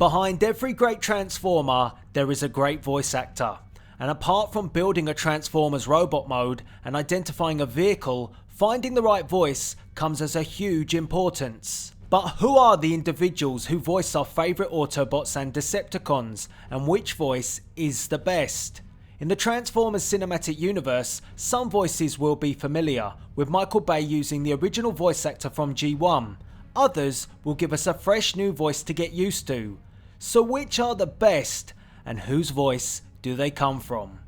Behind every great Transformer, there is a great voice actor. And apart from building a Transformers robot mode and identifying a vehicle, finding the right voice comes as a huge importance. But who are the individuals who voice our favourite Autobots and Decepticons, and which voice is the best? In the Transformers cinematic universe, some voices will be familiar, with Michael Bay using the original voice actor from G1. Others will give us a fresh new voice to get used to. So which are the best, and whose voice do they come from?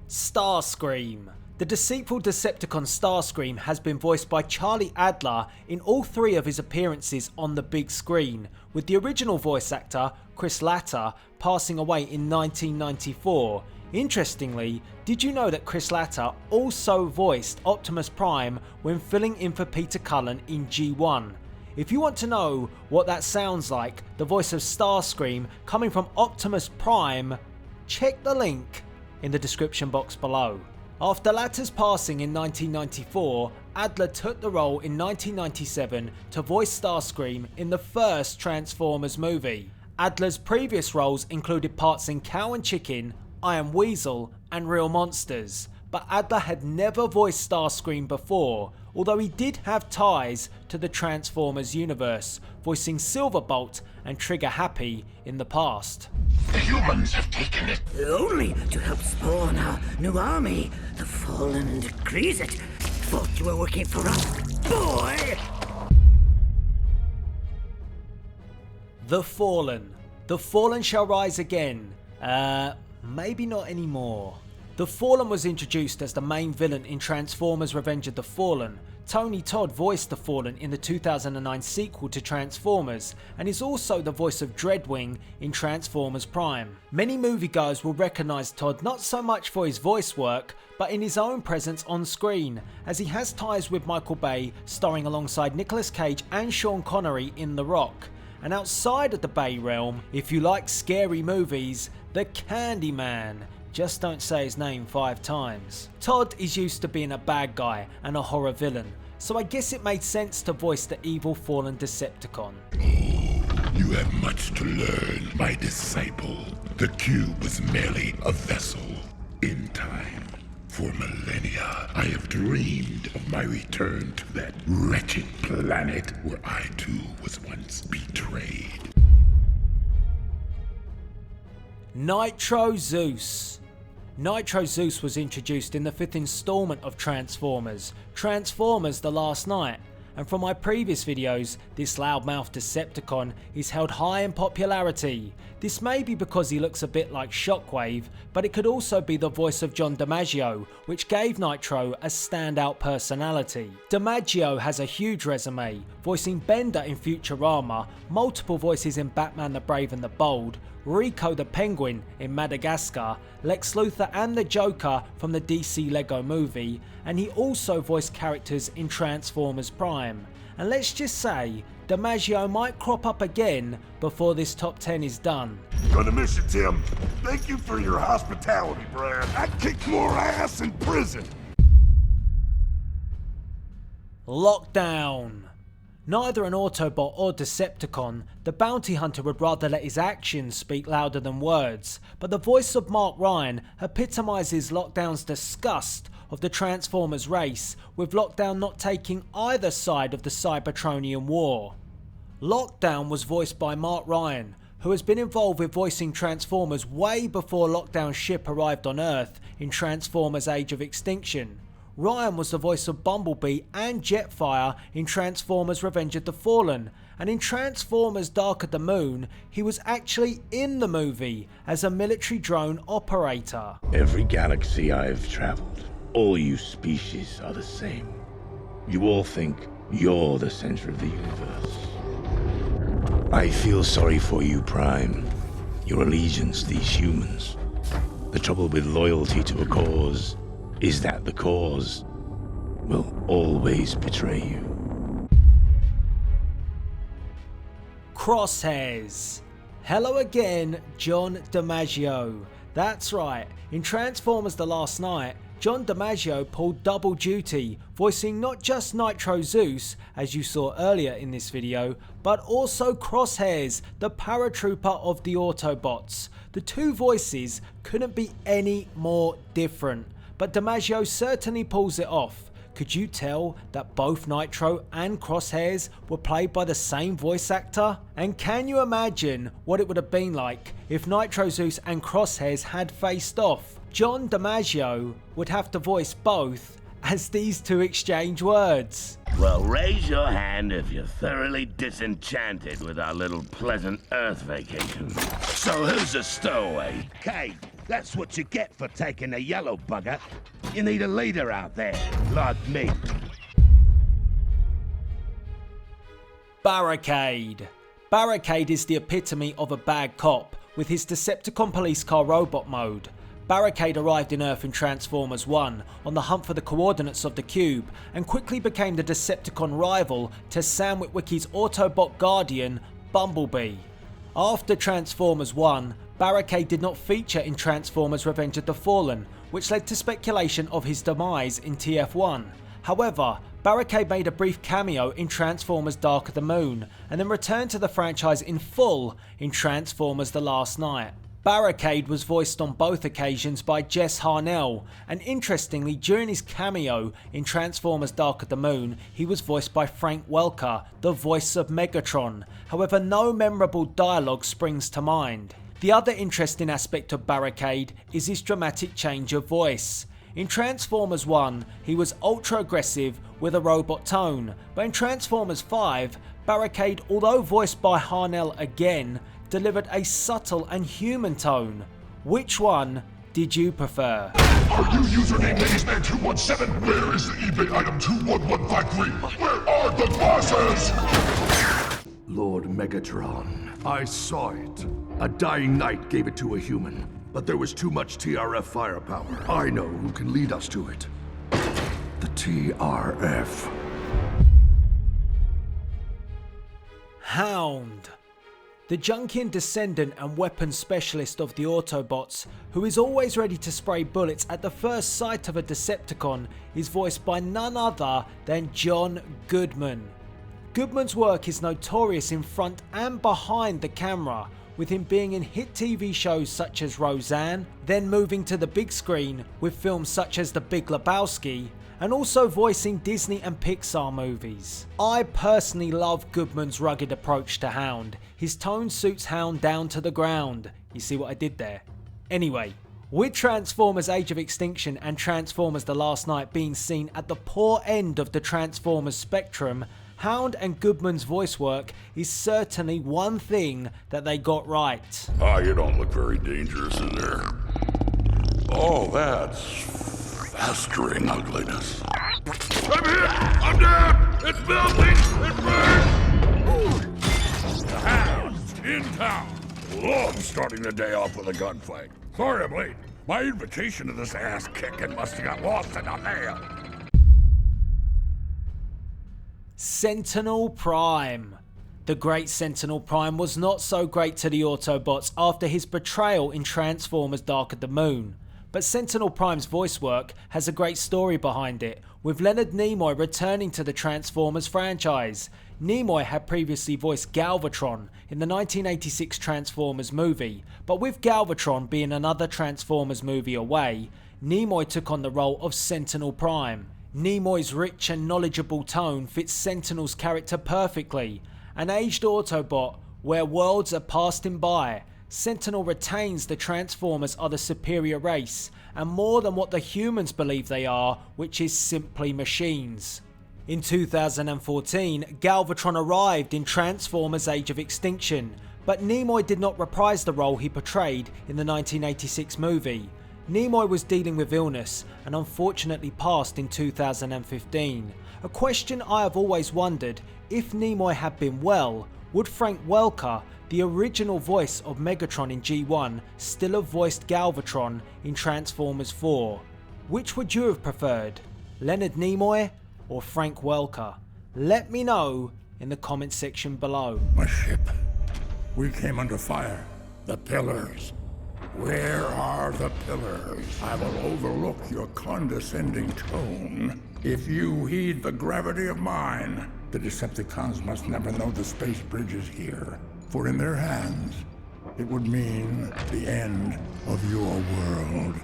Starscream. The deceitful Decepticon Starscream has been voiced by Charlie Adler in all three of his appearances on the big screen, with the original voice actor, Chris Latta, passing away in 1994. Interestingly, did you know that Chris Latta also voiced Optimus Prime when filling in for Peter Cullen in G1? If you want to know what that sounds like, the voice of Starscream coming from Optimus Prime, check the link in the description box below. After Latta's passing in 1994, Adler took the role in 1997 to voice Starscream in the first Transformers movie. Adler's previous roles included parts in Cow and Chicken, I Am Weasel and Real Monsters, but Adler had never voiced Starscream before, although he did have ties to the Transformers universe, voicing Silverbolt and Trigger Happy in the past. The humans have taken it. Only to help spawn our new army. The Fallen decrees it. Thought you were working for us, boy! The Fallen. The Fallen shall rise again. Maybe not anymore. The Fallen was introduced as the main villain in Transformers Revenge of the Fallen. Tony Todd voiced the Fallen in the 2009 sequel to Transformers, and is also the voice of Dreadwing in Transformers Prime. Many moviegoers will recognise Todd not so much for his voice work, but in his own presence on screen, as he has ties with Michael Bay, starring alongside Nicolas Cage and Sean Connery in The Rock. And outside of the Bay realm, if you like scary movies, the Candyman. Just don't say his name 5 times. Todd is used to being a bad guy and a horror villain, so I guess it made sense to voice the evil fallen Decepticon. You have much to learn, my disciple. The cube was merely a vessel. In time, for millennia, I have dreamed of my return to that wretched planet where I too was once betrayed. Nitro Zeus. Nitro Zeus was introduced in the 5th installment of Transformers, Transformers The Last Night, and from my previous videos, this loudmouth Decepticon is held high in popularity. This may be because he looks a bit like Shockwave, but it could also be the voice of John DiMaggio, which gave Nitro a standout personality. DiMaggio has a huge resume, voicing Bender in Futurama, multiple voices in Batman the Brave and the Bold, Rico the Penguin in Madagascar, Lex Luthor and the Joker from the DC Lego movie, and he also voiced characters in Transformers Prime. And let's just say, DiMaggio might crop up again before this top 10 is done. Gonna miss you, Tim. Thank you for your hospitality, Brad. I kicked more ass in prison. Lockdown. Neither an Autobot or Decepticon, the bounty hunter would rather let his actions speak louder than words, but the voice of Mark Ryan epitomises Lockdown's disgust of the Transformers race, with Lockdown not taking either side of the Cybertronian war. Lockdown was voiced by Mark Ryan, who has been involved with voicing Transformers way before Lockdown's ship arrived on Earth in Transformers Age of Extinction. Ryan was the voice of Bumblebee and Jetfire in Transformers Revenge of the Fallen, and in Transformers Dark of the Moon, he was actually in the movie as a military drone operator. Every galaxy I've traveled, all you species are the same. You all think you're the center of the universe. I feel sorry for you, Prime. Your allegiance to these humans. The trouble with loyalty to a cause is that the cause will always betray you. Crosshairs. Hello again, John DiMaggio. That's right, in Transformers The Last Night, John DiMaggio pulled double duty, voicing not just Nitro Zeus, as you saw earlier in this video, but also Crosshairs, the paratrooper of the Autobots. The two voices couldn't be any more different, but DiMaggio certainly pulls it off. Could you tell that both Nitro and Crosshairs were played by the same voice actor? And can you imagine what it would have been like if Nitro Zeus and Crosshairs had faced off? John DiMaggio would have to voice both as these two exchange words. Well, raise your hand if you're thoroughly disenchanted with our little pleasant Earth vacation. So who's a stowaway? Kate, that's what you get for taking the yellow bugger. You need a leader out there, like me. Barricade. Barricade is the epitome of a bad cop, with his Decepticon police car robot mode. Barricade arrived in Earth in Transformers 1 on the hunt for the coordinates of the cube, and quickly became the Decepticon rival to Sam Witwicky's Autobot guardian, Bumblebee. After Transformers 1, Barricade did not feature in Transformers Revenge of the Fallen, which led to speculation of his demise in TF1. However, Barricade made a brief cameo in Transformers Dark of the Moon, and then returned to the franchise in full in Transformers The Last Knight. Barricade was voiced on both occasions by Jess Harnell, and interestingly, during his cameo in Transformers Dark of the Moon, he was voiced by Frank Welker, the voice of Megatron. However, no memorable dialogue springs to mind. The other interesting aspect of Barricade is his dramatic change of voice. In Transformers 1, he was ultra aggressive with a robot tone, but in Transformers 5, Barricade, although voiced by Harnell again, delivered a subtle and human tone. Which one did you prefer? Are you username LadiesMan217? Where is the eBay item 21153? Where are the bosses? Lord Megatron, I saw it. A dying knight gave it to a human, but there was too much TRF firepower. I know who can lead us to it. The TRF. Hound. The Junkian descendant and weapons specialist of the Autobots, who is always ready to spray bullets at the first sight of a Decepticon, is voiced by none other than John Goodman. Goodman's work is notorious in front and behind the camera, with him being in hit TV shows such as Roseanne, then moving to the big screen with films such as The Big Lebowski, and also voicing Disney and Pixar movies. I personally love Goodman's rugged approach to Hound. His tone suits Hound down to the ground. You see what I did there? Anyway, with Transformers Age of Extinction and Transformers The Last Knight being seen at the poor end of the Transformers spectrum, Hound and Goodman's voice work is certainly one thing that they got right. Ah, you don't look very dangerous in there. Oh, that's festering ugliness. I'm hit! I'm down! It's melting! It burns! The Hound's in town. Love starting the day off with a gunfight. Sorry I'm late. My invitation to this ass-kicking must have got lost in the mail. Sentinel Prime. The great Sentinel Prime was not so great to the Autobots after his betrayal in Transformers Dark of the Moon. But Sentinel Prime's voice work has a great story behind it, with Leonard Nimoy returning to the Transformers franchise. Nimoy had previously voiced Galvatron in the 1986 Transformers movie, but with Galvatron being another Transformers movie away, Nimoy took on the role of Sentinel Prime. Nimoy's rich and knowledgeable tone fits Sentinel's character perfectly. An aged Autobot where worlds have passed him by, Sentinel retains the Transformers are the superior race, and more than what the humans believe they are, which is simply machines. In 2014, Galvatron arrived in Transformers Age of Extinction, but Nimoy did not reprise the role he portrayed in the 1986 movie. Nimoy was dealing with illness and unfortunately passed in 2015. A question I have always wondered, if Nimoy had been well, would Frank Welker, the original voice of Megatron in G1, still have voiced Galvatron in Transformers 4? Which would you have preferred, Leonard Nimoy or Frank Welker? Let me know in the comment section below. My ship. We came under fire. The pillars. Where are the pillars? I will overlook your condescending tone if you heed the gravity of mine. The Decepticons must never know the space bridge is here, for in their hands, it would mean the end of your world.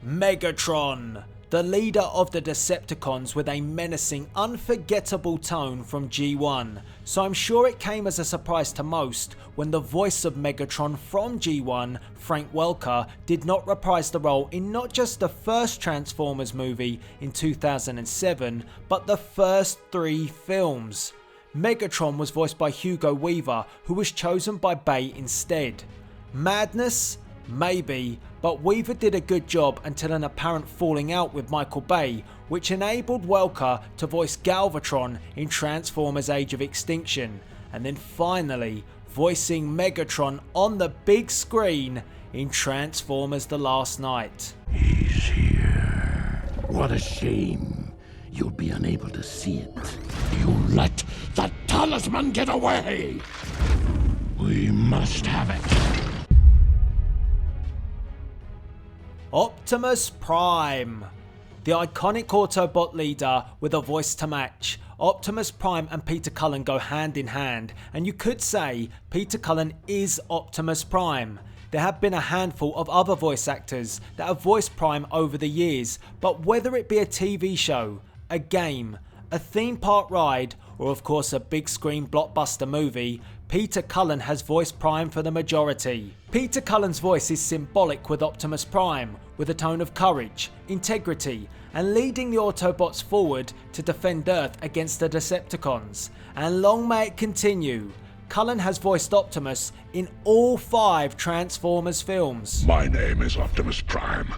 Megatron, the leader of the Decepticons with a menacing, unforgettable tone from G1, so I'm sure it came as a surprise to most when the voice of Megatron from G1, Frank Welker, did not reprise the role in not just the first Transformers movie in 2007, but the first 3 films. Megatron was voiced by Hugo Weaver, who was chosen by Bay instead. Madness? Maybe, but Weaver did a good job until an apparent falling out with Michael Bay, which enabled Welker to voice Galvatron in Transformers Age of Extinction, and then finally voicing Megatron on the big screen in Transformers The Last Knight. He's here. What a shame. You'll be unable to see it. You let the talisman get away! We must have it. Optimus Prime. The iconic Autobot leader with a voice to match. Optimus Prime and Peter Cullen go hand in hand, and you could say Peter Cullen is Optimus Prime. There have been a handful of other voice actors that have voiced Prime over the years, but whether it be a TV show, a game, a theme park ride, or of course a big screen blockbuster movie, Peter Cullen has voiced Prime for the majority. Peter Cullen's voice is symbolic with Optimus Prime, with a tone of courage, integrity, and leading the Autobots forward to defend Earth against the Decepticons. And long may it continue. Cullen has voiced Optimus in all 5 Transformers films. My name is Optimus Prime.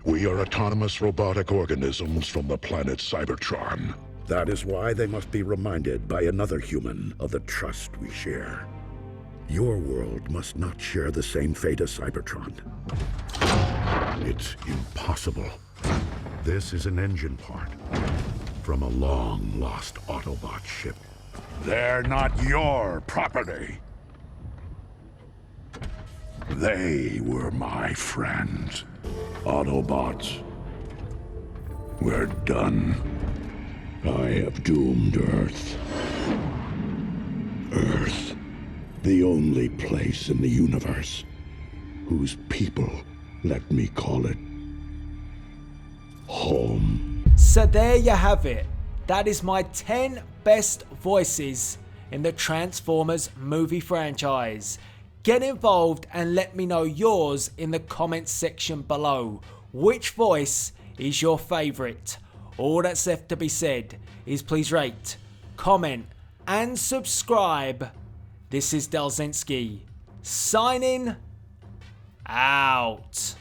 We are autonomous robotic organisms from the planet Cybertron. That is why they must be reminded by another human of the trust we share. Your world must not share the same fate as Cybertron. It's impossible. This is an engine part from a long-lost Autobot ship. They're not your property. They were my friends. Autobots. We're done. I have doomed Earth. Earth, the only place in the universe whose people let me call it home. So there you have it. That is my 10 best voices in the Transformers movie franchise. Get involved and let me know yours in the comments section below. Which voice is your favourite? All that's left to be said is please rate, comment and subscribe. This is Delzinski, signing out.